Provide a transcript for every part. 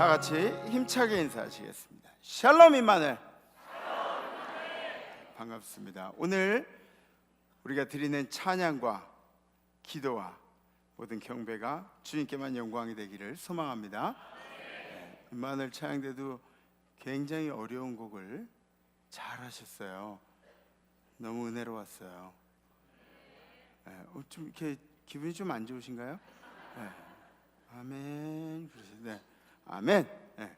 다 같이 힘차게 인사하시겠습니다. 샬롬 임마누엘. 반갑습니다. 오늘 우리가 드리는 찬양과 기도와 모든 경배가 주님께만 영광이 되기를 소망합니다. 임마누엘 찬양대도 굉장히 어려운 곡을 잘 하셨어요. 너무 은혜로웠어요. 좀 이렇게 기분이 좀 안 좋으신가요? 아멘. 네, 아멘. 네.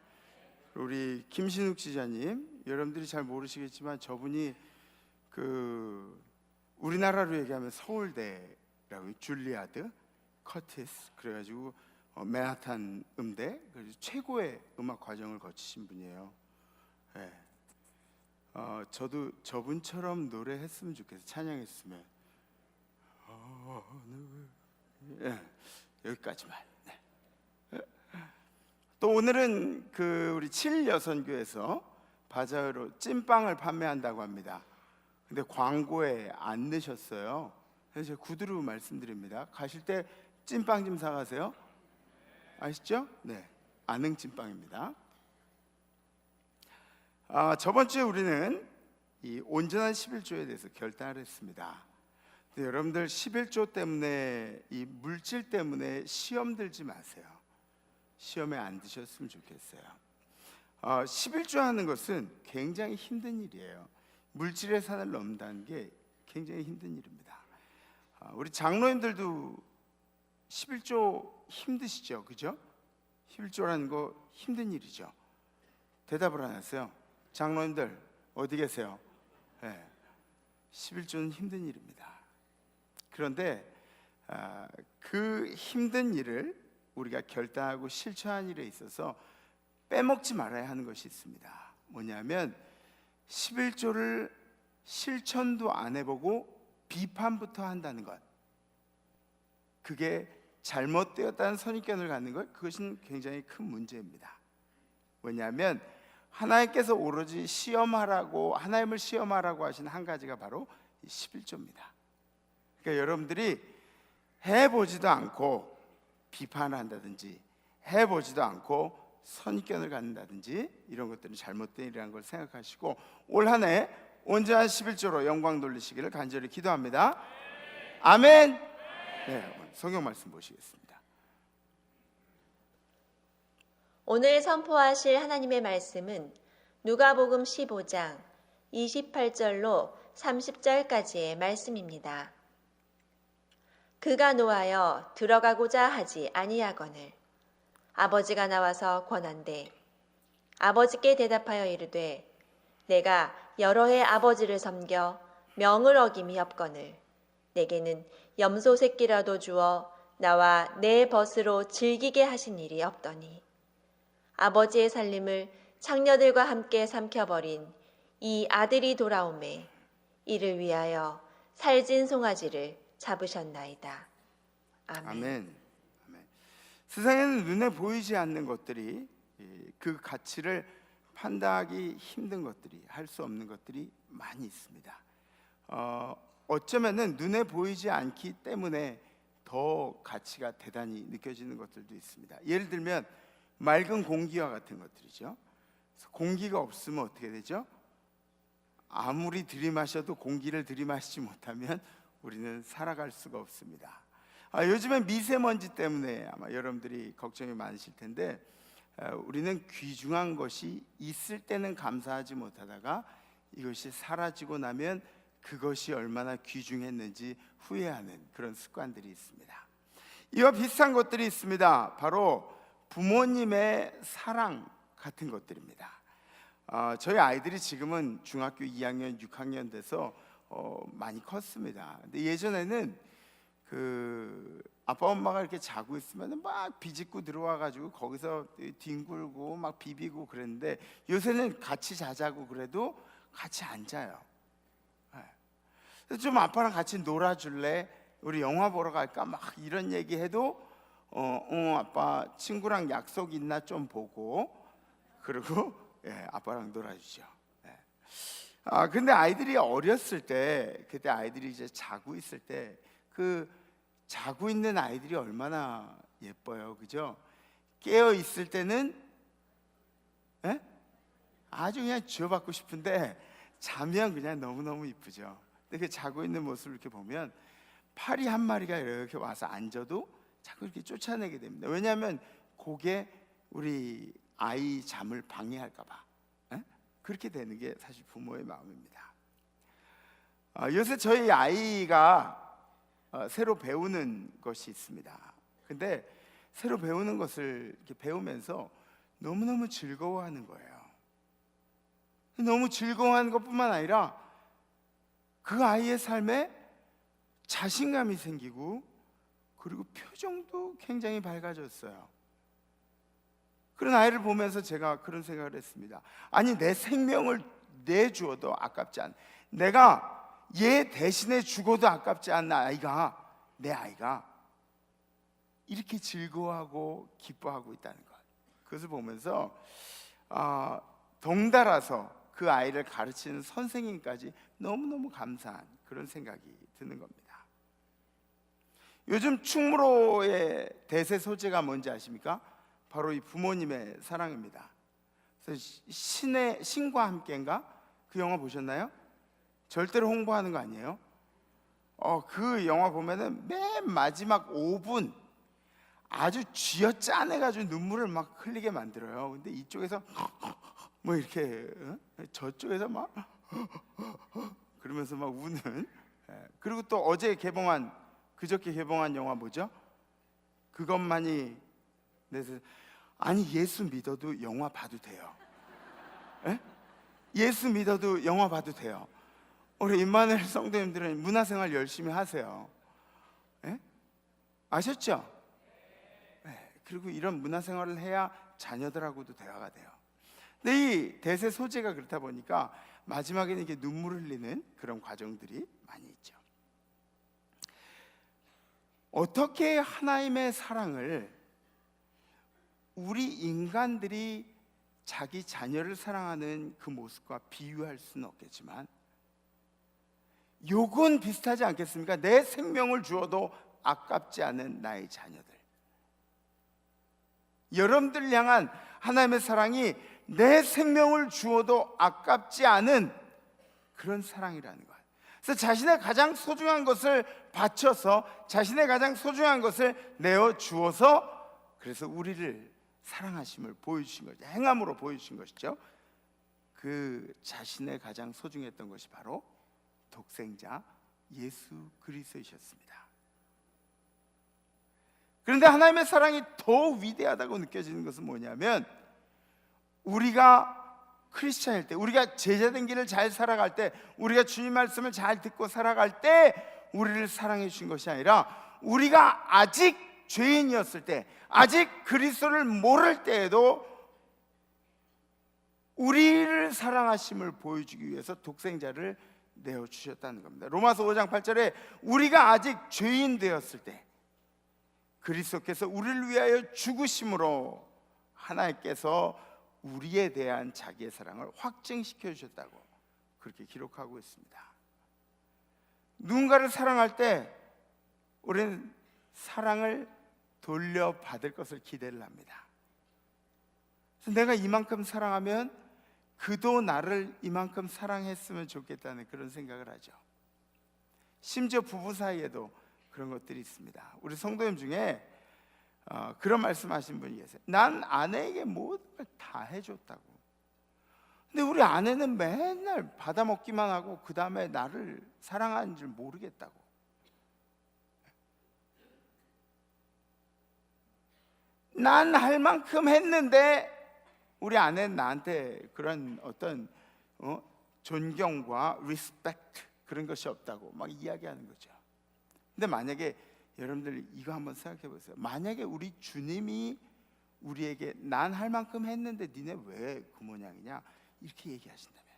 우리 김신욱 지자님, 여러분들이 잘 모르시겠지만 저분이 우리나라로 얘기하면 서울대라고 줄리아드 커티스 그래가지고 맨하탄 음대 그래서 최고의 음악 과정을 거치신 분이에요. 네. 저도 저분처럼 노래했으면 좋겠어요. 찬양했으면. 네. 여기까지만. 네. 또 오늘은 우리 7여선교에서 바자회로 찐빵을 판매한다고 합니다. 근데 광고에 안 넣으셨어요. 그래서 제가 구두로 말씀드립니다. 가실 때 찐빵 좀 사가세요. 아시죠? 네, 안흥 찐빵입니다. 저번 주에 우리는 이 온전한 11조에 대해서 결단을 했습니다. 근데 여러분들 11조 때문에 이 물질 때문에 시험 들지 마세요. 시험에 안 드셨으면 좋겠어요. 11조 하는 것은 굉장히 힘든 일이에요. 물질의 산을 넘는다는 게 굉장히 힘든 일입니다. 우리 장로님들도 11조 힘드시죠? 그죠? 11조라는 거 힘든 일이죠. 대답을 안 하세요. 장로님들 어디 계세요? 네, 11조는 힘든 일입니다. 그런데 그 힘든 일을 우리가 결단하고 실천한 일에 있어서 빼먹지 말아야 하는 것이 있습니다. 뭐냐면 11조를 실천도 안 해보고 비판부터 한다는 것, 그게 잘못되었다는 선입견을 갖는 것, 그것은 굉장히 큰 문제입니다. 뭐냐면 하나님께서 오로지 시험하라고, 하나님을 시험하라고 하신 한 가지가 바로 11조입니다. 그러니까 여러분들이 해보지도 않고 비판을 한다든지 해보지도 않고 선입견을 갖는다든지 이런 것들은 잘못된 일이라는 걸 생각하시고 올 한 해 온전한 11조로 영광 돌리시기를 간절히 기도합니다. 아멘. 네, 성경 말씀 보시겠습니다. 오늘 선포하실 하나님의 말씀은 누가복음 15장 28절로 30절까지의 말씀입니다. 그가 노하여 들어가고자 하지 아니하거늘 아버지가 나와서 권한대 아버지께 대답하여 이르되 내가 여러 해 아버지를 섬겨 명을 어김이 없거늘 내게는 염소 새끼라도 주어 나와 내 벗으로 즐기게 하신 일이 없더니 아버지의 살림을 창녀들과 함께 삼켜버린 이 아들이 돌아오매 이를 위하여 살진 송아지를 잡으셨나이다. 아멘. 아멘. 세상에는 눈에 보이지 않는 것들이, 그 가치를 판단하기 힘든 것들이, 할 수 없는 것들이 많이 있습니다. 어쩌면은 눈에 보이지 않기 때문에 더 가치가 대단히 느껴지는 것들도 있습니다. 예를 들면 맑은 공기와 같은 것들이죠. 공기가 없으면 어떻게 되죠? 아무리 들이마셔도 공기를 들이마시지 못하면 우리는 살아갈 수가 없습니다. 요즘엔 미세먼지 때문에 아마 여러분들이 걱정이 많으실 텐데 우리는 귀중한 것이 있을 때는 감사하지 못하다가 이것이 사라지고 나면 그것이 얼마나 귀중했는지 후회하는 그런 습관들이 있습니다. 이와 비슷한 것들이 있습니다. 바로 부모님의 사랑 같은 것들입니다. 저희 아이들이 지금은 중학교 2학년, 6학년 돼서 많이 컸습니다. 근데 예전에는 아빠 엄마가 이렇게 자고 있으면 막 비집고 들어와가지고 거기서 뒹굴고 막 비비고 그랬는데 요새는 같이 자자고 그래도 같이 안 자요. 좀 아빠랑 같이 놀아줄래? 우리 영화 보러 갈까? 막 이런 얘기해도 아빠 친구랑 약속 있나 좀 보고 그리고 아빠랑 놀아주죠. 근데 아이들이 어렸을 때, 그때 아이들이 이제 자고 있을 때 자고 있는 아이들이 얼마나 예뻐요, 그죠? 깨어 있을 때는 예? 아주 그냥 쥐어받고 싶은데 자면 그냥 너무너무 이쁘죠. 근데 그 자고 있는 모습을 이렇게 보면 파리 한 마리가 이렇게 와서 앉아도 자꾸 이렇게 쫓아내게 됩니다. 왜냐하면 그게 우리 아이 잠을 방해할까 봐. 예? 그렇게 되는 게 사실 부모의 마음입니다. 요새 저희 아이가 새로 배우는 것이 있습니다. 근데 새로 배우는 것을 이렇게 배우면서 너무너무 즐거워하는 거예요. 너무 즐거워하는 것뿐만 아니라 그 아이의 삶에 자신감이 생기고 그리고 표정도 굉장히 밝아졌어요. 그런 아이를 보면서 제가 그런 생각을 했습니다. 아니, 내 생명을 내주어도 아깝지 않, 내가 얘 대신에 죽어도 아깝지 않은 아이가, 내 아이가 이렇게 즐거워하고 기뻐하고 있다는 것, 그것을 보면서 덩달아서 그 아이를 가르치는 선생님까지 너무너무 감사한 그런 생각이 드는 겁니다. 요즘 충무로의 대세 소재가 뭔지 아십니까? 바로 이 부모님의 사랑입니다. 그래서 신과 함께인가? 그 영화 보셨나요? 절대로 홍보하는 거 아니에요? 그 영화 보면은 맨 마지막 5분 아주 쥐어짜내가지고 눈물을 막 흘리게 만들어요. 근데 이쪽에서 뭐 이렇게 저쪽에서 막 그러면서 막 우는. 그리고 또 그저께 개봉한 영화 뭐죠? 그것만이 아니, 예수 믿어도 영화 봐도 돼요. 예수 믿어도 영화 봐도 돼요. 우리 임마누엘 성도님들은 문화생활 열심히 하세요. 아셨죠? 그리고 이런 문화생활을 해야 자녀들하고도 대화가 돼요. 근데 이 대세 소재가 그렇다 보니까 마지막에는 이렇게 눈물 흘리는 그런 과정들이 많이 있죠. 어떻게 하나님의 사랑을 우리 인간들이 자기 자녀를 사랑하는 그 모습과 비유할 수는 없겠지만 요건 비슷하지 않겠습니까? 내 생명을 주어도 아깝지 않은 나의 자녀들. 여러분들 향한 하나님의 사랑이 내 생명을 주어도 아깝지 않은 그런 사랑이라는 거예요. 그래서 자신의 가장 소중한 것을 바쳐서 자신의 가장 소중한 것을 내어 주어서 그래서 우리를 사랑하심을 보여주신 거죠. 행함으로 보여주신 것이죠. 그 자신의 가장 소중했던 것이 바로 독생자 예수 그리스도이셨습니다. 그런데 하나님의 사랑이 더 위대하다고 느껴지는 것은 뭐냐면 우리가 크리스찬일 때, 우리가 제자된 길을 잘 살아갈 때, 우리가 주님 말씀을 잘 듣고 살아갈 때 우리를 사랑해 주신 것이 아니라 우리가 아직 죄인이었을 때, 아직 그리스도를 모를 때에도 우리를 사랑하심을 보여주기 위해서 독생자를 내어주셨다는 겁니다. 로마서 5장 8절에 우리가 아직 죄인 되었을 때 그리스도께서 우리를 위하여 죽으심으로 하나님께서 우리에 대한 자기의 사랑을 확증시켜 주셨다고 그렇게 기록하고 있습니다. 누군가를 사랑할 때 우리는 사랑을 돌려받을 것을 기대를 합니다. 그래서 내가 이만큼 사랑하면 그도 나를 이만큼 사랑했으면 좋겠다는 그런 생각을 하죠. 심지어 부부 사이에도 그런 것들이 있습니다. 우리 성도님 중에 그런 말씀하신 분이 계세요. 난 아내에게 모든 걸 다 해줬다고. 근데 우리 아내는 맨날 받아먹기만 하고 그 다음에 나를 사랑하는 줄 모르겠다고. 난 할 만큼 했는데 우리 아내는 나한테 그런 어떤 존경과 리스펙트 그런 것이 없다고 막 이야기하는 거죠. 근데 만약에 여러분들 이거 한번 생각해 보세요. 만약에 우리 주님이 우리에게 난 할 만큼 했는데 니네 왜 그 모양이냐 이렇게 얘기하신다면,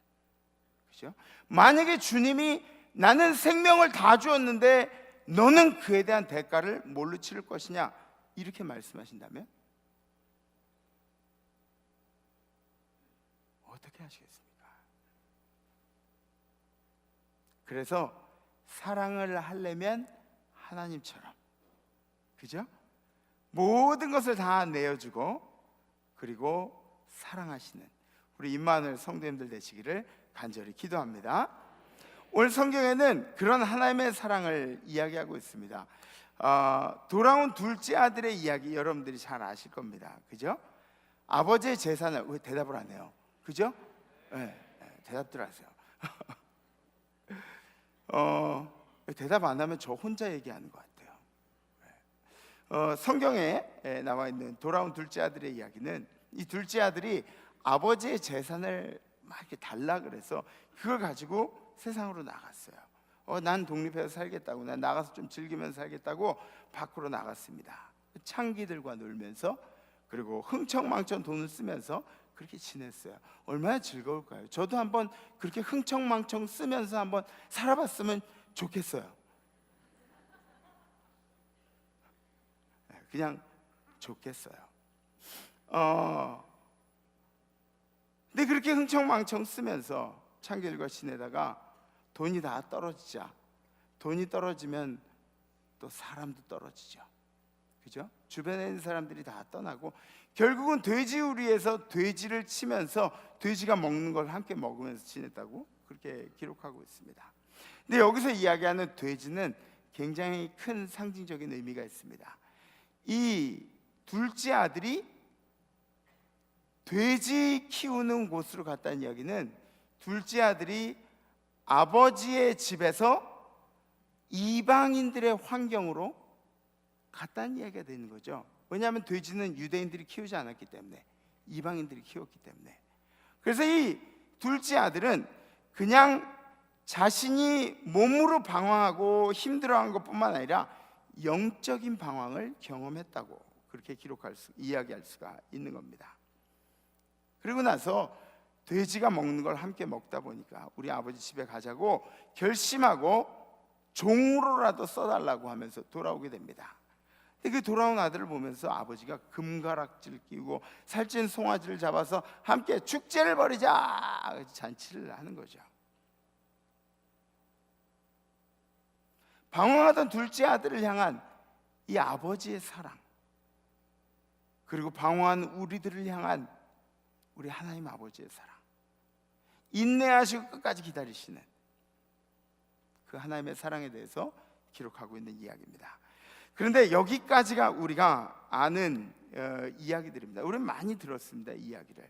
그렇죠? 만약에 주님이 나는 생명을 다 주었는데 너는 그에 대한 대가를 뭘로 치를 것이냐 이렇게 말씀하신다면 어떻게 하시겠습니까? 그래서 사랑을 하려면 하나님처럼, 그죠? 모든 것을 다 내어주고 그리고 사랑하시는 우리 임마누엘 성도님들 되시기를 간절히 기도합니다. 오늘 성경에는 그런 하나님의 사랑을 이야기하고 있습니다. 돌아온 둘째 아들의 이야기 여러분들이 잘 아실 겁니다. 그죠? 아버지의 재산을, 왜 대답을 안 해요? 그죠? 네, 대답들 하세요. 대답 안 하면 저 혼자 얘기하는 것 같아요. 성경에 나와 있는 돌아온 둘째 아들의 이야기는, 이 둘째 아들이 아버지의 재산을 막 이렇게 달라 그래서 그걸 가지고 세상으로 나갔어요. 난 독립해서 살겠다고, 난 나가서 좀 즐기면서 살겠다고 밖으로 나갔습니다. 창기들과 놀면서, 그리고 흥청망청 돈을 쓰면서 그렇게 지냈어요. 얼마나 즐거울까요? 저도 한번 그렇게 흥청망청 쓰면서 한번 살아봤으면 좋겠어요. 그냥 좋겠어요. 근데 그렇게 흥청망청 쓰면서 창기들과 지내다가 돈이 다 떨어지자, 돈이 떨어지면 또 사람도 떨어지죠. 그죠? 주변에 있는 사람들이 다 떠나고 결국은 돼지우리에서 돼지를 치면서 돼지가 먹는 걸 함께 먹으면서 지냈다고 그렇게 기록하고 있습니다. 근데 여기서 이야기하는 돼지는 굉장히 큰 상징적인 의미가 있습니다. 이 둘째 아들이 돼지 키우는 곳으로 갔다는 이야기는, 둘째 아들이 아버지의 집에서 이방인들의 환경으로 갔다는 이야기가 되는 거죠. 왜냐하면 돼지는 유대인들이 키우지 않았기 때문에, 이방인들이 키웠기 때문에. 그래서 이 둘째 아들은 그냥 자신이 몸으로 방황하고 힘들어한 것뿐만 아니라 영적인 방황을 경험했다고 그렇게 이야기할 수가 있는 겁니다. 그리고 나서 돼지가 먹는 걸 함께 먹다 보니까 우리 아버지 집에 가자고 결심하고 종으로라도 써달라고 하면서 돌아오게 됩니다. 근데 그 돌아온 아들을 보면서 아버지가 금가락지를 끼우고 살찐 송아지를 잡아서 함께 축제를 벌이자 잔치를 하는 거죠. 방황하던 둘째 아들을 향한 이 아버지의 사랑, 그리고 방황한 우리들을 향한 우리 하나님 아버지의 사랑, 인내하시고 끝까지 기다리시는 그 하나님의 사랑에 대해서 기록하고 있는 이야기입니다. 그런데 여기까지가 우리가 아는 이야기들입니다. 우리는 많이 들었습니다, 이 이야기를.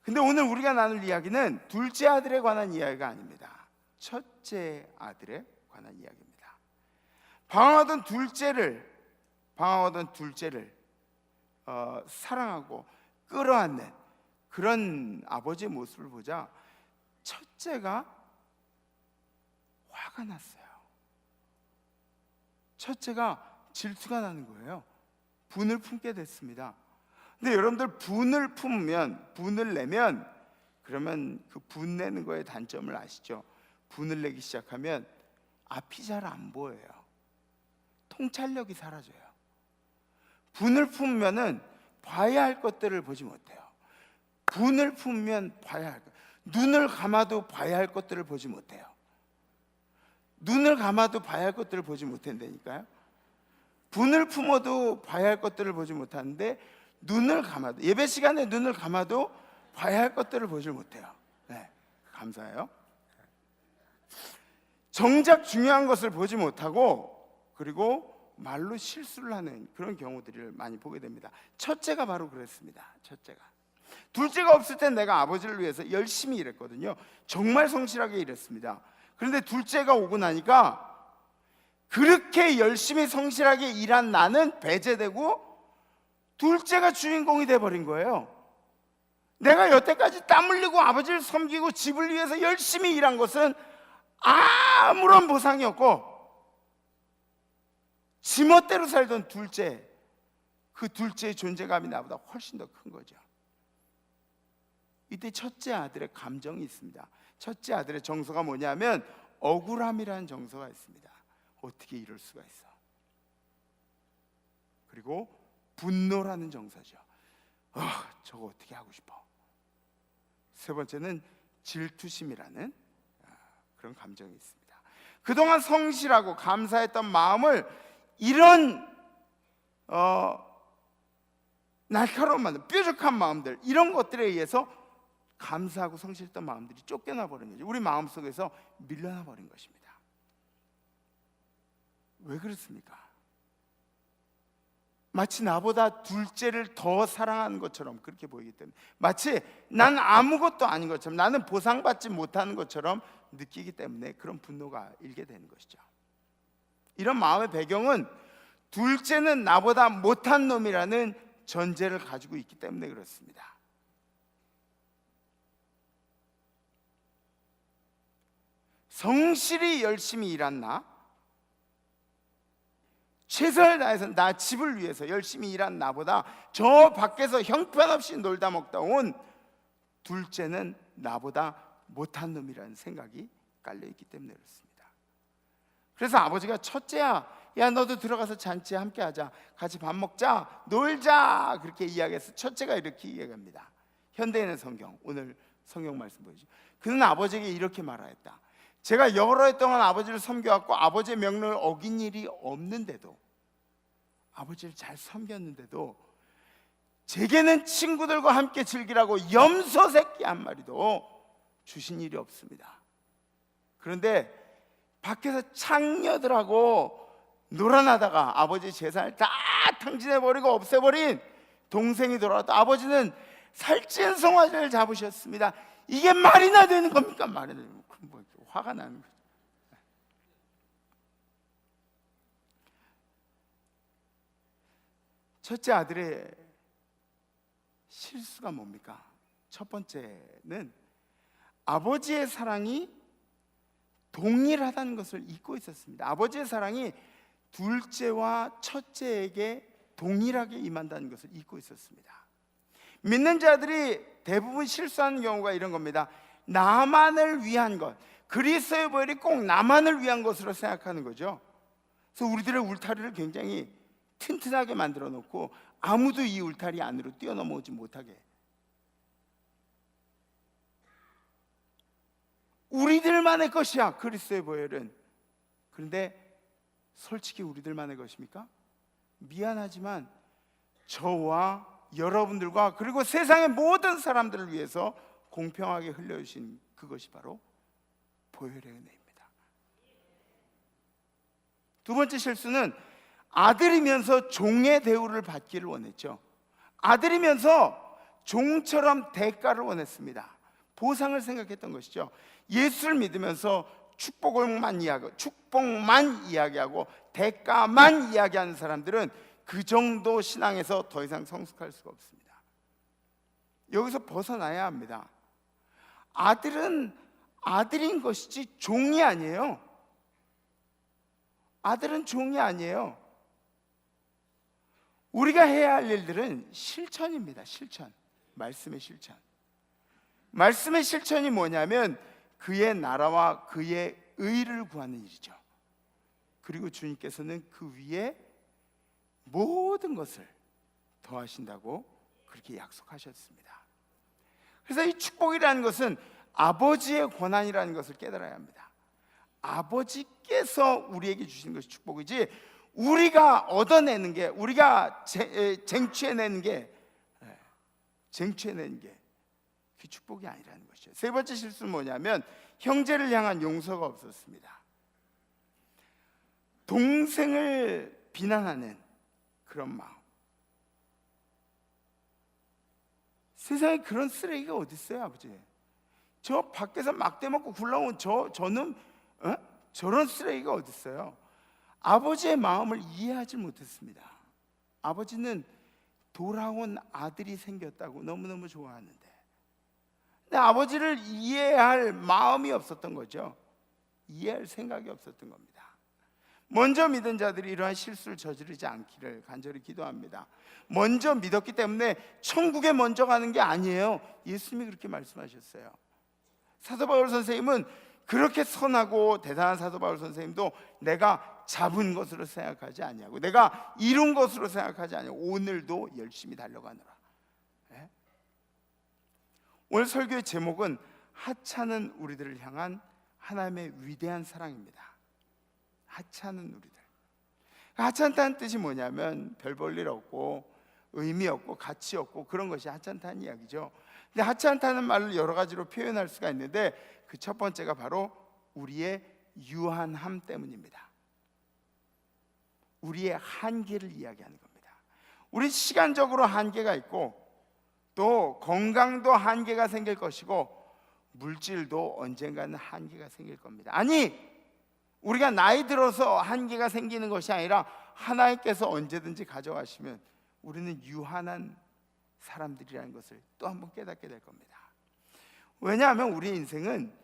근데 오늘 우리가 나눌 이야기는 둘째 아들에 관한 이야기가 아닙니다. 첫째 아들에 관한 이야기입니다. 방황하던 둘째를 사랑하고 끌어안는 그런 아버지의 모습을 보자 첫째가 화가 났어요. 첫째가 질투가 나는 거예요. 분을 품게 됐습니다. 근데 여러분들 분을 내면 그러면 그 분 내는 거의 단점을 아시죠? 분을 내기 시작하면 앞이 잘 안 보여요. 통찰력이 사라져요. 분을 품으면은 봐야 할 것들을 보지 못해요. 분을 품으면 봐야 할 것, 눈을 감아도 봐야 할 것들을 보지 못해요. 눈을 감아도 봐야 할 것들을 보지 못한다니까요. 분을 품어도 봐야 할 것들을 보지 못하는데 눈을 감아도, 예배 시간에 눈을 감아도 봐야 할 것들을 보지 못해요. 네, 감사해요. 정작 중요한 것을 보지 못하고, 그리고 말로 실수를 하는 그런 경우들을 많이 보게 됩니다. 첫째가 바로 그랬습니다. 첫째가. 둘째가 없을 땐 내가 아버지를 위해서 열심히 일했거든요. 정말 성실하게 일했습니다. 그런데 둘째가 오고 나니까 그렇게 열심히 성실하게 일한 나는 배제되고 둘째가 주인공이 돼버린 거예요. 내가 여태까지 땀 흘리고 아버지를 섬기고 집을 위해서 열심히 일한 것은 아무런 보상이 없고, 지멋대로 살던 둘째, 그 둘째의 존재감이 나보다 훨씬 더 큰 거죠. 이때 첫째 아들의 감정이 있습니다. 첫째 아들의 정서가 뭐냐면 억울함이라는 정서가 있습니다. 어떻게 이럴 수가 있어. 그리고 분노라는 정서죠. 저거 어떻게 하고 싶어. 세 번째는 질투심이라는 그런 감정이 있습니다. 그동안 성실하고 감사했던 마음을 이런 날카로운 마음들, 뾰족한 마음들, 이런 것들에 의해서 감사하고 성실했던 마음들이 쫓겨나 버린 거죠. 우리 마음속에서 밀려나 버린 것입니다. 왜 그렇습니까? 마치 나보다 둘째를 더 사랑하는 것처럼 그렇게 보이기 때문에, 마치 난 아무것도 아닌 것처럼, 나는 보상받지 못하는 것처럼 느끼기 때문에 그런 분노가 일게 되는 것이죠. 이런 마음의 배경은 둘째는 나보다 못한 놈이라는 전제를 가지고 있기 때문에 그렇습니다. 성실히 열심히 일한 나, 최선을 다해서 나 집을 위해서 열심히 일한 나보다 저 밖에서 형편없이 놀다 먹다 온 둘째는 나보다 못한 놈이라는 생각이 깔려있기 때문에 그렇습니다. 그래서 아버지가 첫째야, 야 너도 들어가서 잔치에 함께 하자, 같이 밥 먹자, 놀자, 그렇게 이야기해서 첫째가 이렇게 이야기합니다. 현대인의 성경, 오늘 성경 말씀 보여주죠. 그는 아버지에게 이렇게 말하였다. 제가 여러 해 동안 아버지를 섬겨왔고 아버지의 명령을 어긴 일이 없는데도, 아버지를 잘 섬겼는데도 제게는 친구들과 함께 즐기라고 염소 새끼 한 마리도 주신 일이 없습니다. 그런데 밖에서 창녀들하고 놀아나다가 아버지 재산을 다 탕진해버리고 없애버린 동생이 돌아왔다. 아버지는 살찐 송아지를 잡으셨습니다. 이게 말이나 되는 겁니까? 말이나 되는 겁니까? 뭐 화가 나는 거죠. 첫째 아들의 실수가 뭡니까? 첫 번째는 아버지의 사랑이 동일하다는 것을 잊고 있었습니다. 아버지의 사랑이 둘째와 첫째에게 동일하게 임한다는 것을 잊고 있었습니다. 믿는 자들이 대부분 실수하는 경우가 이런 겁니다. 나만을 위한 것, 그리스도의 보혈이 꼭 나만을 위한 것으로 생각하는 거죠. 그래서 우리들의 울타리를 굉장히 튼튼하게 만들어 놓고 아무도 이 울타리 안으로 뛰어넘어오지 못하게, 우리들만의 것이야 그리스도의 보혈은. 그런데 솔직히 우리들만의 것입니까? 미안하지만 저와 여러분들과 그리고 세상의 모든 사람들을 위해서 공평하게 흘려주신 그것이 바로 보혈의 은혜입니다. 두 번째 실수는 아들이면서 종의 대우를 받기를 원했죠. 아들이면서 종처럼 대가를 원했습니다. 보상을 생각했던 것이죠. 예수를 믿으면서 축복만 이야기하고 대가만 이야기하는 사람들은 그 정도 신앙에서 더 이상 성숙할 수가 없습니다. 여기서 벗어나야 합니다. 아들은 아들인 것이지 종이 아니에요. 아들은 종이 아니에요. 우리가 해야 할 일들은 실천입니다. 실천. 말씀의 실천. 말씀의 실천이 뭐냐면 그의 나라와 그의 의를 구하는 일이죠. 그리고 주님께서는 그 위에 모든 것을 더하신다고 그렇게 약속하셨습니다. 그래서 이 축복이라는 것은 아버지의 권한이라는 것을 깨달아야 합니다. 아버지께서 우리에게 주신 것이 축복이지 우리가 얻어내는 게, 우리가 쟁취해내는 게 그 축복이 아니라는 것이죠. 세 번째 실수는 뭐냐면 형제를 향한 용서가 없었습니다. 동생을 비난하는 그런 마음. 세상에 그런 쓰레기가 어디 있어요, 아버지? 저 밖에서 막대 먹고 굴러온 저는 저런 쓰레기가 어디 있어요? 아버지의 마음을 이해하지 못했습니다. 아버지는 돌아온 아들이 생겼다고 너무너무 좋아하는데, 근데 아버지를 이해할 마음이 없었던 거죠. 이해할 생각이 없었던 겁니다. 먼저 믿은 자들이 이러한 실수를 저지르지 않기를 간절히 기도합니다. 먼저 믿었기 때문에 천국에 먼저 가는 게 아니에요. 예수님이 그렇게 말씀하셨어요. 사도 바울 선생님은 그렇게 선하고 대단한 사도 바울 선생님도 내가 잡은 것으로 생각하지 아니하고 내가 이룬 것으로 생각하지 아니하고 오늘도 열심히 달려가노라. 네? 오늘 설교의 제목은 하찮은 우리들을 향한 하나님의 위대한 사랑입니다. 하찮은 우리들. 하찮다는 뜻이 뭐냐면 별 볼 일 없고 의미 없고 가치 없고 그런 것이 하찮다는 이야기죠. 근데 하찮다는 말을 여러 가지로 표현할 수가 있는데 그 첫 번째가 바로 우리의 유한함 때문입니다. 우리의 한계를 이야기하는 겁니다. 우리 시간적으로 한계가 있고 또 건강도 한계가 생길 것이고 물질도 언젠가는 한계가 생길 겁니다. 아니, 우리가 나이 들어서 한계가 생기는 것이 아니라 하나님께서 언제든지 가져가시면 우리는 유한한 사람들이라는 것을 또 한번 깨닫게 될 겁니다. 왜냐하면 우리 인생은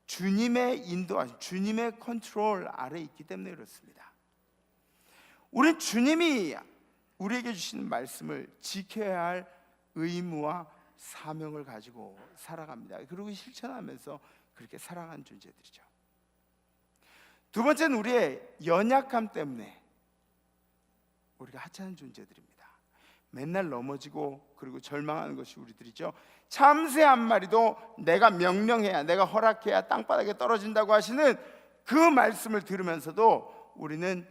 주님의 인도하심, 주님의 컨트롤 아래에 있기 때문에 그렇습니다. 우리 주님이 우리에게 주시는 말씀을 지켜야 할 의무와 사명을 가지고 살아갑니다. 그리고 실천하면서 그렇게 살아가는 존재들이죠. 두 번째는 우리의 연약함 때문에 우리가 하찮은 존재들입니다. 맨날 넘어지고 그리고 절망하는 것이 우리들이죠. 참새 한 마리도 내가 명령해야, 내가 허락해야 땅바닥에 떨어진다고 하시는 그 말씀을 들으면서도 우리는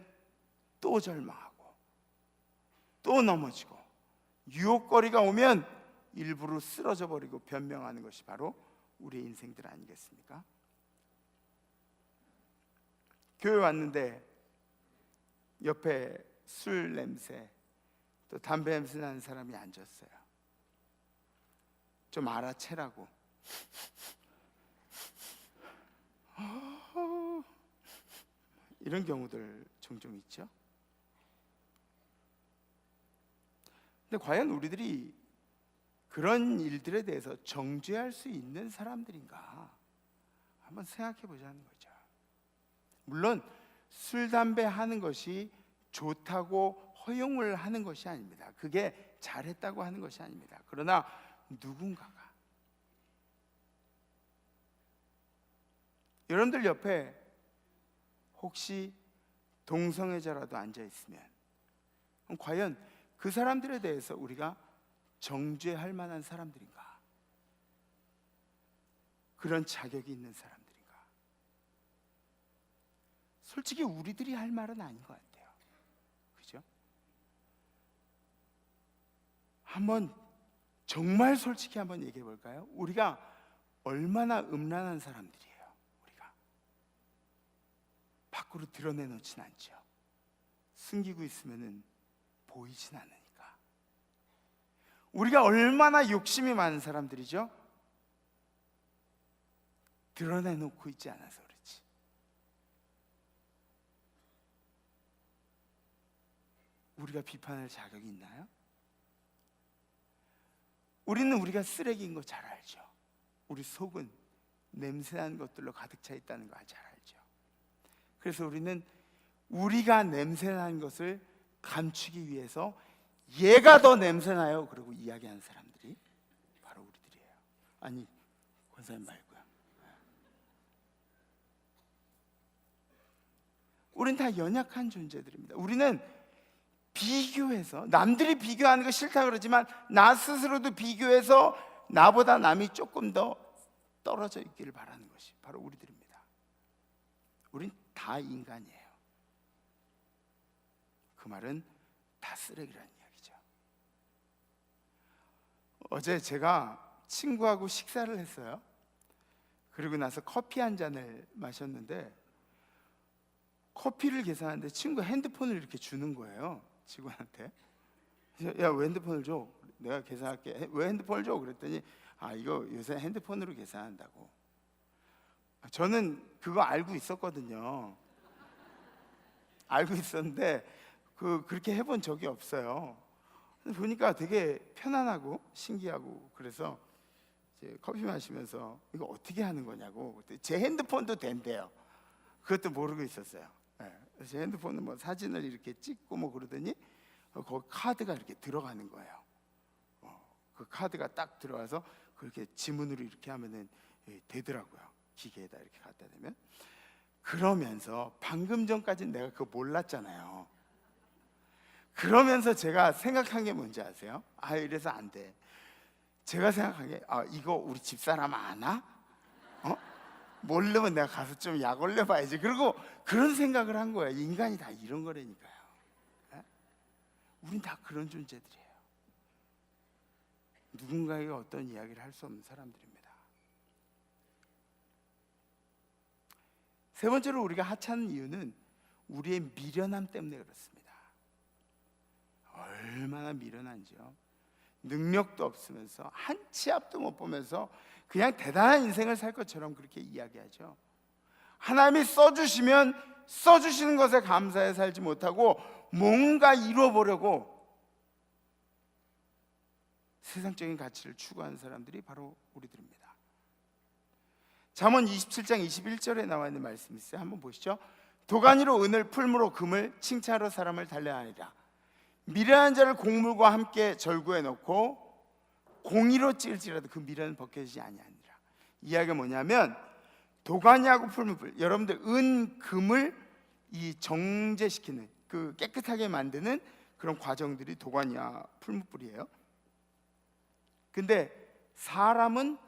또 절망하고 또 넘어지고 유혹거리가 오면 일부러 쓰러져 버리고 변명하는 것이 바로 우리의 인생들 아니겠습니까? 교회 왔는데 옆에 술 냄새 또 담배 냄새 나는 사람이 앉았어요. 좀 알아채라고. 이런 경우들 종종 있죠. 근데 과연 우리들이 그런 일들에 대해서 정죄할 수 있는 사람들인가 한번 생각해 보자는 거죠. 물론 술, 담배 하는 것이 좋다고 허용을 하는 것이 아닙니다. 그게 잘했다고 하는 것이 아닙니다. 그러나 누군가가 여러분들 옆에 혹시 동성애자라도 앉아 있으면 과연 그 사람들에 대해서 우리가 정죄할 만한 사람들인가? 그런 자격이 있는 사람들인가? 솔직히 우리들이 할 말은 아닌 것 같아요. 그죠? 한번 정말 솔직히 한번 얘기해 볼까요? 우리가 얼마나 음란한 사람들이에요. 우리가 밖으로 드러내놓진 않죠. 숨기고 있으면은 보이진 않으니까. 우리가 얼마나 욕심이 많은 사람들이죠? 드러내놓고 있지 않아서 그렇지. 우리가 비판할 자격이 있나요? 우리는 우리가 쓰레기인 거 잘 알죠. 우리 속은 냄새나는 것들로 가득 차 있다는 거 잘 알죠. 그래서 우리는 우리가 냄새나는 것을 감추기 위해서 얘가 더 냄새나요 그러고 이야기하는 사람들이 바로 우리들이에요. 아니, 권사님 말고요. 우리는 다 연약한 존재들입니다. 우리는 비교해서, 남들이 비교하는 거 싫다 그러지만 나 스스로도 비교해서 나보다 남이 조금 더 떨어져 있기를 바라는 것이 바로 우리들입니다. 우린 다 인간이에요. 그 말은 다 쓰레기라는 이야기죠. 어제 제가 친구하고 식사를 했어요. 그리고 나서 커피 한 잔을 마셨는데 커피를 계산하는데 친구가 핸드폰을 이렇게 주는 거예요. 직원한테. 야, 왜 핸드폰을 줘? 내가 계산할게. 왜 핸드폰을 줘? 그랬더니 이거 요새 핸드폰으로 계산한다고. 저는 그거 알고 있었거든요. 알고 있었는데 그렇게 해본 적이 없어요. 보니까 되게 편안하고 신기하고 그래서 이제 커피 마시면서 이거 어떻게 하는 거냐고. 제 핸드폰도 된대요. 그것도 모르고 있었어요. 제 핸드폰은 뭐 사진을 이렇게 찍고 뭐 그러더니 거기 카드가 이렇게 들어가는 거예요. 그 카드가 딱 들어가서 그렇게 지문으로 이렇게 하면은 되더라고요. 기계에다 이렇게 갖다 대면. 그러면서 방금 전까지는 내가 그거 몰랐잖아요. 그러면서 제가 생각한 게 뭔지 아세요? 이래서 안 돼. 제가 생각한 게 이거 우리 집사람 아나? 모르면 내가 가서 좀 약 올려봐야지. 그리고 그런 생각을 한 거예요. 인간이 다 이런 거라니까요. 우린 다 그런 존재들이에요. 누군가에게 어떤 이야기를 할 수 없는 사람들입니다. 세 번째로 우리가 하찮은 이유는 우리의 미련함 때문에 그렇습니다. 얼마나 미련한지요. 능력도 없으면서 한 치 앞도 못 보면서 그냥 대단한 인생을 살 것처럼 그렇게 이야기하죠. 하나님이 써주시면 써주시는 것에 감사해 살지 못하고 뭔가 이루어보려고 세상적인 가치를 추구하는 사람들이 바로 우리들입니다. 잠언 27장 21절에 나와 있는 말씀이 있어요. 한번 보시죠. 도가니로 은을, 풀무로 금을, 칭찬으로 사람을 달래하리라. 미련한 자를 곡물과 함께 절구해 놓고 공의로 찔지라도 그 미련은 벗겨지지 아니하니라. 이야기가 뭐냐면 도가니하고 풀무불, 여러분들 은, 금을 이 정제시키는, 그 깨끗하게 만드는 그런 과정들이 도가니와 풀무불이에요. 근데 사람은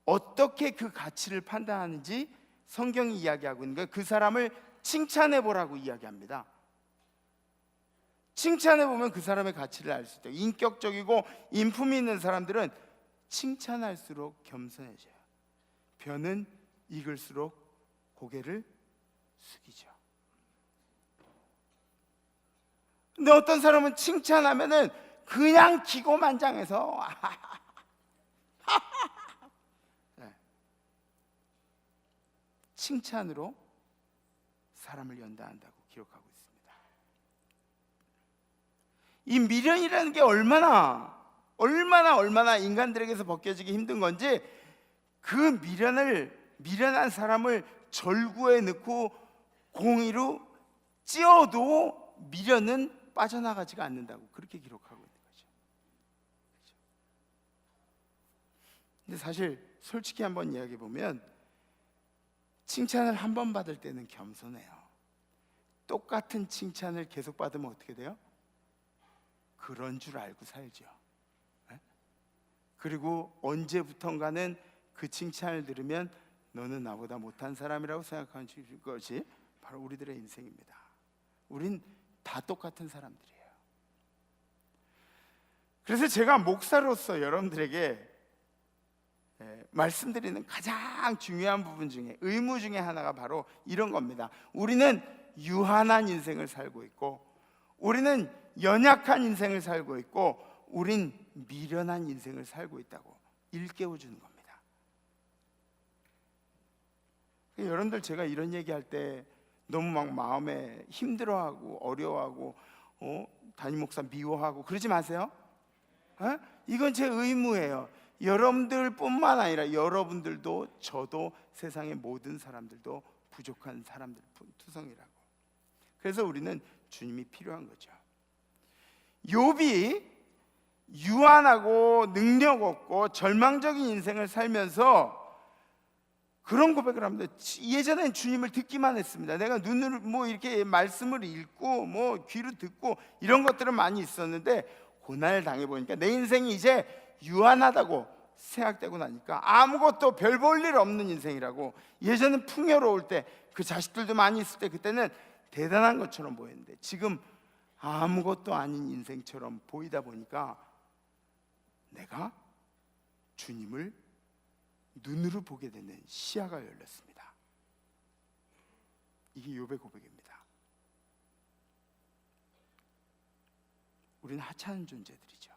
어떻게 그 가치를 판단하는지 성경이 이야기하고 있는 거예요. 그 사람을 칭찬해 보라고 이야기합니다. 칭찬해 보면 그 사람의 가치를 알 수 있다. 인격적이고 인품이 있는 사람들은 칭찬할수록 겸손해져요. 벼는 익을수록 고개를 숙이죠. 근데 어떤 사람은 칭찬하면은 그냥 기고만장해서 칭찬으로 사람을 연다한다고 기록하고 있습니다. 이 미련이라는 게 얼마나 인간들에게서 벗겨지기 힘든 건지, 그 미련한 사람을 절구에 넣고 공의로 찧어도 미련은 빠져나가지가 않는다고 그렇게 기록하고 있는 거죠. 근데 사실 솔직히 한번 이야기해 보면 칭찬을 한 번 받을 때는 겸손해요. 똑같은 칭찬을 계속 받으면 어떻게 돼요? 그런 줄 알고 살죠. 네? 그리고 언제부턴가는 그 칭찬을 들으면 너는 나보다 못한 사람이라고 생각하는 것이 바로 우리들의 인생입니다. 우린 다 똑같은 사람들이에요. 그래서 제가 목사로서 여러분들에게 말씀드리는 가장 중요한 부분 중에, 의무 중에 하나가 바로 이런 겁니다. 우리는 유한한 인생을 살고 있고, 우리는 연약한 인생을 살고 있고, 우린 미련한 인생을 살고 있다고 일깨워 주는 겁니다. 여러분들, 제가 이런 얘기할 때 너무 막 마음에 힘들어하고 어려워하고 담임 목사 미워하고 그러지 마세요. 이건 제 의무예요. 여러분들뿐만 아니라 여러분들도, 저도, 세상의 모든 사람들도 부족한 사람들 투성이라고. 그래서 우리는 주님이 필요한 거죠. 욥이 유한하고 능력 없고 절망적인 인생을 살면서 그런 고백을 합니다. 예전엔 주님을 듣기만 했습니다. 내가 눈으로 뭐 이렇게 말씀을 읽고 뭐 귀로 듣고 이런 것들은 많이 있었는데, 고난을 당해보니까 내 인생이 이제 유한하다고 생각되고 나니까 아무것도 별 볼 일 없는 인생이라고. 예전엔 풍요로울 때, 그 자식들도 많이 있을 때 그때는 대단한 것처럼 보였는데, 지금 아무것도 아닌 인생처럼 보이다 보니까 내가 주님을 눈으로 보게 되는 시야가 열렸습니다. 이게 욥의 고백입니다. 우리는 하찮은 존재들이죠.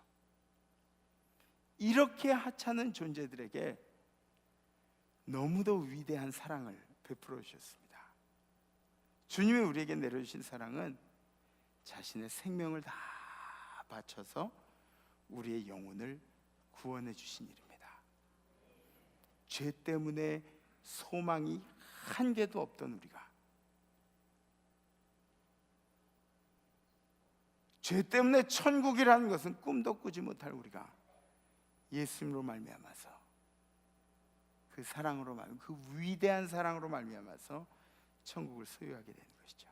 이렇게 하찮은 존재들에게 너무도 위대한 사랑을 베풀어 주셨습니다. 주님이 우리에게 내려주신 사랑은 자신의 생명을 다 바쳐서 우리의 영혼을 구원해 주신 일입니다. 죄 때문에 소망이 한 개도 없던 우리가, 죄 때문에 천국이라는 것은 꿈도 꾸지 못할 우리가 예수님으로 말미암아서, 그 사랑으로 그 위대한 사랑으로 말미암아서 천국을 소유하게 되는 것이죠.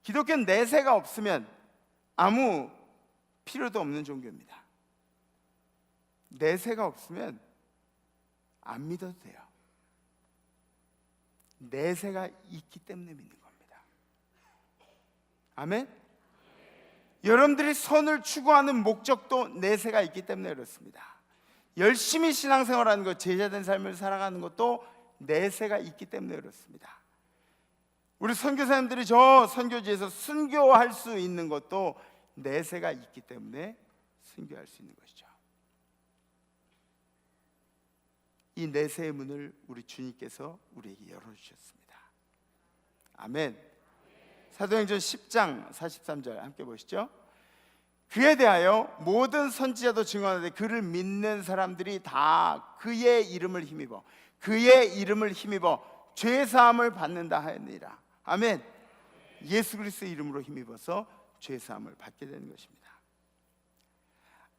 기독교는 내세가 없으면 아무 필요도 없는 종교입니다. 내세가 없으면 안 믿어도 돼요. 내세가 있기 때문에 믿는 겁니다. 아멘? 여러분들이 선을 추구하는 목적도 내세가 있기 때문에 그렇습니다. 열심히 신앙생활하는 것, 제자된 삶을 살아가는 것도 내세가 있기 때문에 그렇습니다. 우리 선교사님들이 저 선교지에서 순교할 수 있는 것도 내세가 있기 때문에 순교할 수 있는 것이죠. 이 내세의 문을 우리 주님께서 우리에게 열어주셨습니다. 아멘. 사도행전 10장 43절 함께 보시죠. 그에 대하여 모든 선지자도 증언하되 그를 믿는 사람들이 다 그의 이름을 힘입어 죄사함을 받는다 하였느니라. 아멘. 예수 그리스도의 이름으로 힘입어서 죄사함을 받게 되는 것입니다.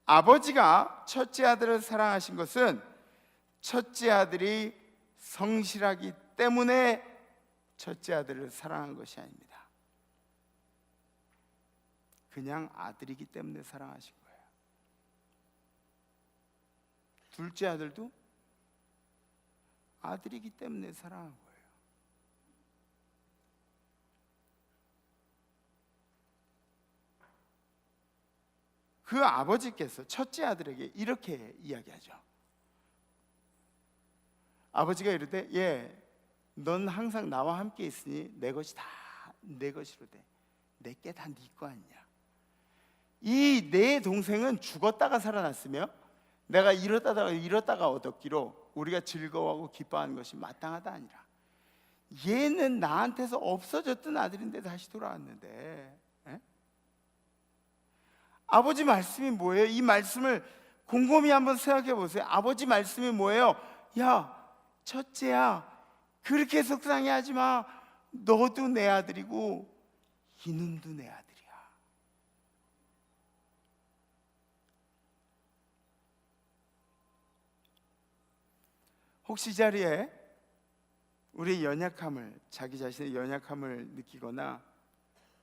아버지가 첫째 아들을 사랑하신 것은 첫째 아들이 성실하기 때문에 첫째 아들을 사랑한 것이 아닙니다. 그냥 아들이기 때문에 사랑하신 거예요. 둘째 아들도 아들이기 때문에 사랑한 거예요. 그 아버지께서 첫째 아들에게 이렇게 이야기하죠. 아버지가 이르되 넌 항상 나와 함께 있으니 내 것이 다 내 것이로 돼. 내게 다 네 거 아니냐. 이 내 동생은 죽었다가 살아났으며 내가 잃었다가 얻었기로 우리가 즐거워하고 기뻐하는 것이 마땅하다 아니라. 얘는 나한테서 없어졌던 아들인데 다시 돌아왔는데, 아버지 말씀이 뭐예요? 이 말씀을 곰곰이 한번 생각해 보세요. 아버지 말씀이 뭐예요? 야, 첫째야, 그렇게 속상해하지 마. 너도 내 아들이고 이놈도 내 아들이야. 혹시 이 자리에 우리 연약함을, 자기 자신의 연약함을 느끼거나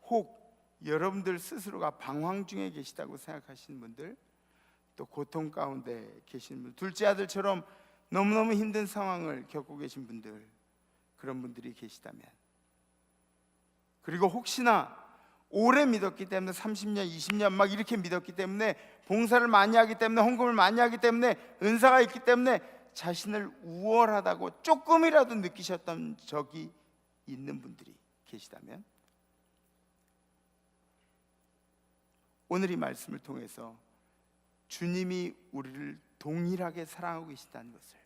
혹 여러분들 스스로가 방황 중에 계시다고 생각하시는 분들, 또 고통 가운데 계시는 분들, 둘째 아들처럼 너무너무 힘든 상황을 겪고 계신 분들, 그런 분들이 계시다면, 그리고 혹시나 오래 믿었기 때문에 30년, 20년 막 이렇게 믿었기 때문에, 봉사를 많이 하기 때문에, 헌금을 많이 하기 때문에, 은사가 있기 때문에 자신을 우월하다고 조금이라도 느끼셨던 적이 있는 분들이 계시다면, 오늘 이 말씀을 통해서 주님이 우리를 동일하게 사랑하고 계시다는 것을,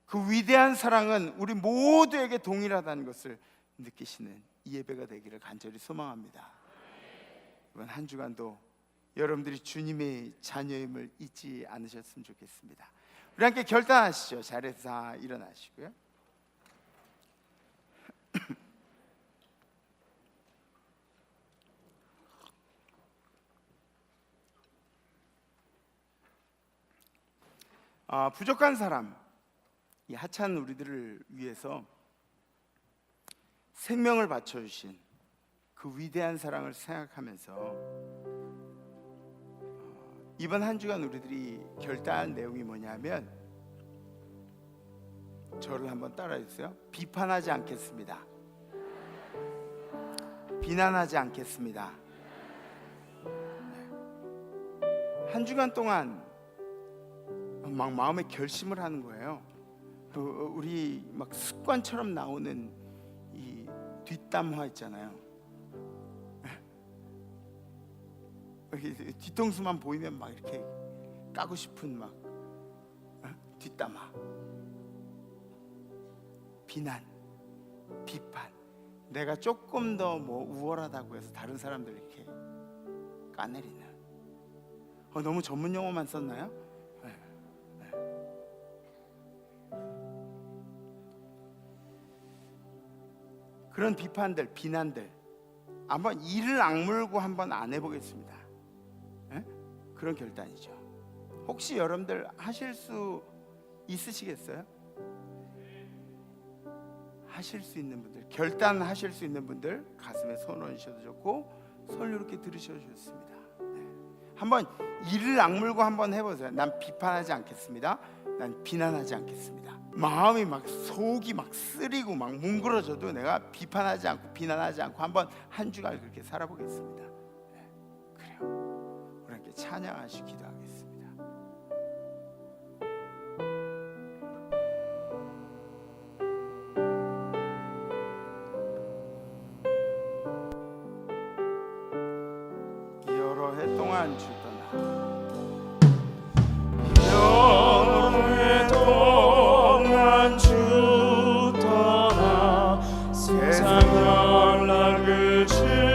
그 위대한 사랑은 우리 모두에게 동일하다는 것을 느끼시는 이 예배가 되기를 간절히 소망합니다. 이번 한 주간도 여러분들이 주님의 자녀임을 잊지 않으셨으면 좋겠습니다. 우리 함께 결단하시죠. 자리에서 다 일어나시고요. 부족한 사람, 이 하찮은 우리들을 위해서 생명을 바쳐주신 그 위대한 사랑을 생각하면서 이번 한 주간 우리들이 결단한 내용이 뭐냐면, 저를 한번 따라해주세요. 비판하지 않겠습니다. 비난하지 않겠습니다. 한 주간 동안 막 마음에 결심을 하는 거예요. 우리 막 습관처럼 나오는 이 뒷담화 있잖아요. 뒤통수만 보이면 막 이렇게 까고 싶은 막 뒷담화, 비난, 비판. 내가 조금 더 뭐 우월하다고 해서 다른 사람들 이렇게 까내리는. 너무 전문 용어만 썼나요? 그런 비판들, 비난들 한번 이를 악물고 한번 안 해보겠습니다. 그런 결단이죠. 혹시 여러분들 하실 수 있으시겠어요? 하실 수 있는 분들, 결단하실 수 있는 분들 가슴에 손 얹으셔도 좋고 손을 이렇게 들으셔도 좋습니다. 한번 이를 악물고 한번 해보세요. 난 비판하지 않겠습니다. 난 비난하지 않겠습니다. 마음이 막, 속이 막 쓰리고 막 뭉그러져도 내가 비판하지 않고 비난하지 않고 한번 한 주간 그렇게 살아보겠습니다. 찬양하시 기도하겠습니다. 여러 해 동안 주던 여러 해 동안 주 떠나 세상 연락을 즐기고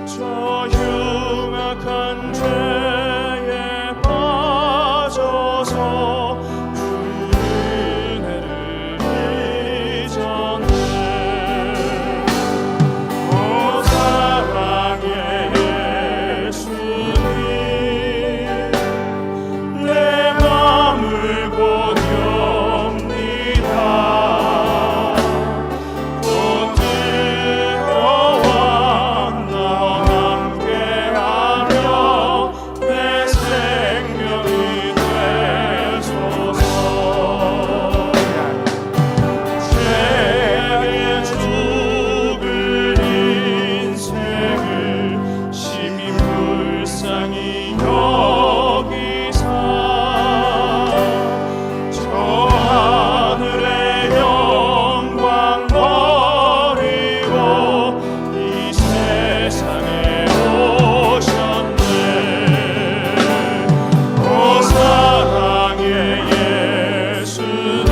저 흉악한 죄에 빠져서 주 은혜를 잊었네. 오 사랑의 예수님, 내 맘을 곧 엽니다. 곧 들어와 나와 함께하며 내 생명이 되소서. 죄에 죽을 인생을 심히 불쌍히 여기사 저 하늘의 영광 버리고 이 세상에 오셨네. 오 사랑의 예수님,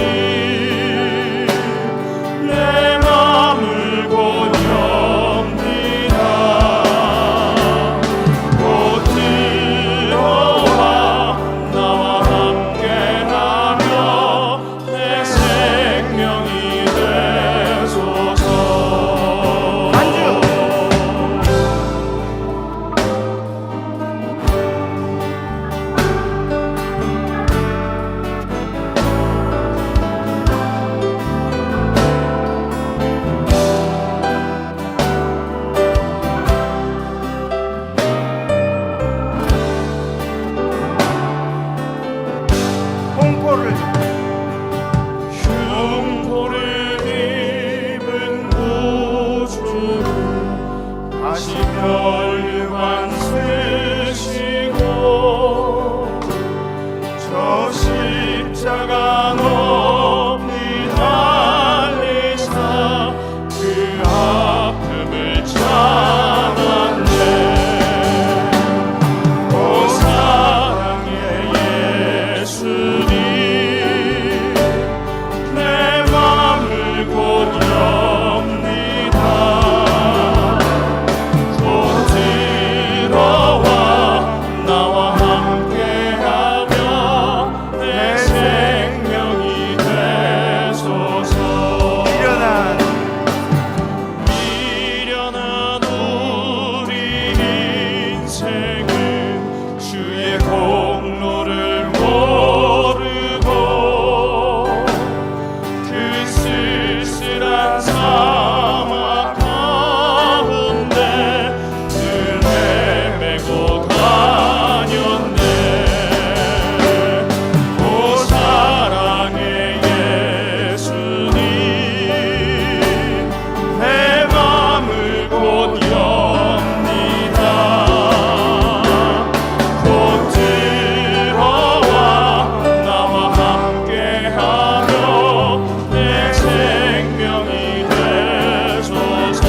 내 맘을 곧 엽니다. 곧 들어와 나와 함께하며 내 생명이 되소서. 홍보를 흉보를 입은 구주를 다시 멸류관 쓰시고 저 십자가 높이 달리사 그 아픔을 참았네. 오 사랑의 예수님, 내 맘을 곧 엽니다. 곧 들어와 나와 함께하며 내 생명이 되소서. 미련한 우리 인생은 주의 공로를 모르고 그 쓸쓸한 사막 가운데 늘 헤매고 다녔네. 오 사랑의 예수님, 내 맘을 곧 엽니다. 곧 들어와 나와 함께하며 내 생명이 되소서.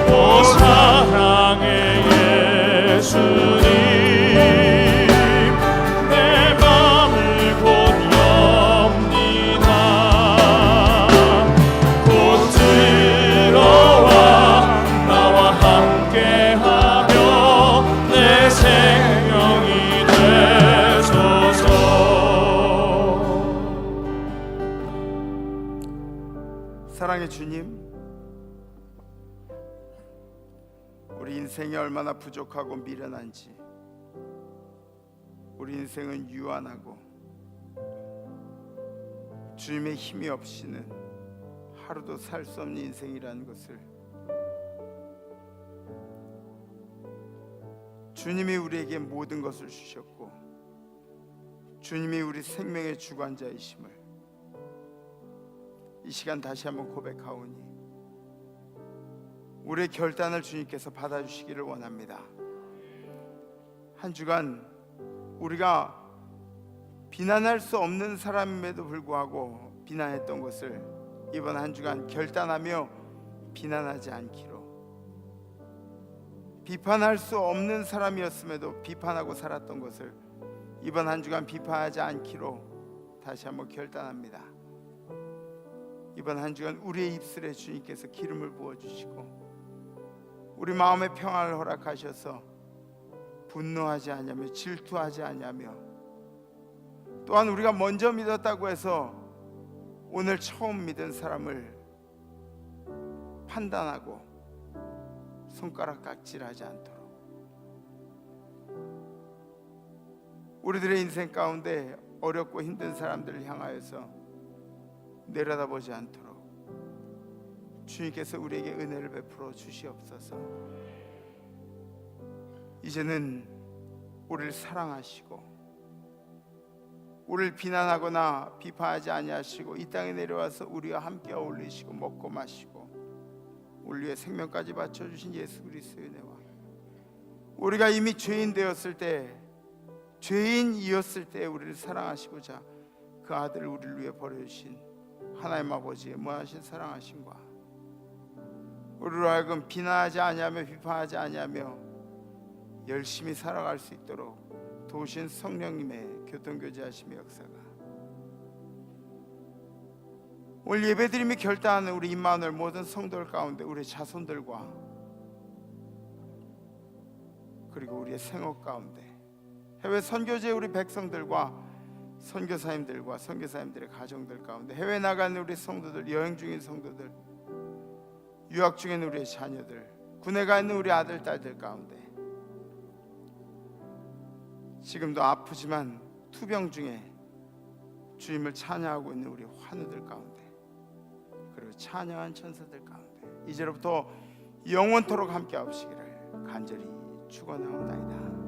오 사랑의 예수님, 내 맘을 곧 엽니다. 곧 들어와 나와 함께하며 내 생명이 되소서. 사랑의 주님, 우리 인생이 얼마나 부족하고 미련한지, 우리 인생은 유한하고 주님의 힘이 없이는 하루도 살 수 없는 인생이라는 것을 주님이 우리에게 모든 것을 주셨고 주님이 우리 생명의 주관자이심을 이 시간 다시 한번 고백하오니 우리의 결단을 주님께서 받아주시기를 원합니다. 한 주간 우리가 비난할 수 없는 사람임에도 불구하고 비난했던 것을 이번 한 주간 결단하며 비난하지 않기로, 비판할 수 없는 사람이었음에도 비판하고 살았던 것을 이번 한 주간 비판하지 않기로 다시 한번 결단합니다. 이번 한 주간 우리의 입술에 주님께서 기름을 부어주시고 우리 마음의 평안을 허락하셔서 분노하지 않으며 질투하지 않으며, 또한 우리가 먼저 믿었다고 해서 오늘 처음 믿은 사람을 판단하고 손가락 각질하지 않도록, 우리들의 인생 가운데 어렵고 힘든 사람들을 향하여서 내려다보지 않도록 주님께서 우리에게 은혜를 베풀어 주시옵소서. 이제는 우리를 사랑하시고 우리를 비난하거나 비판하지 아니하시고 이 땅에 내려와서 우리와 함께 어울리시고 먹고 마시고 우리 위해 생명까지 바쳐주신 예수 그리스도의 은혜와, 우리가 이미 죄인 되었을 때, 죄인이었을 때 우리를 사랑하시고자 그 아들을 우리를 위해 버려주신 하나님 아버지의 무한하신 사랑하심과, 우리로 하여금 비난하지 아니하며 비판하지 아니하며 열심히 살아갈 수 있도록 도우신 성령님의 교통교제하심의 역사가, 오늘 예배드림이 결단하는 우리 임마누엘 모든 성도들 가운데 우리 자손들과 그리고 우리의 생업 가운데 해외 선교지의 우리 백성들과 선교사님들과 선교사님들의 가정들 가운데, 해외 나가는 우리 성도들, 여행 중인 성도들, 유학 중인 우리의 자녀들, 군에 가 있는 우리 아들 딸들 가운데, 지금도 아프지만 투병 중에 주님을 찬양하고 있는 우리 환우들 가운데, 그리고 찬양한 천사들 가운데 이제로부터 영원토록 함께 하시기를 간절히 축원하옵나이다.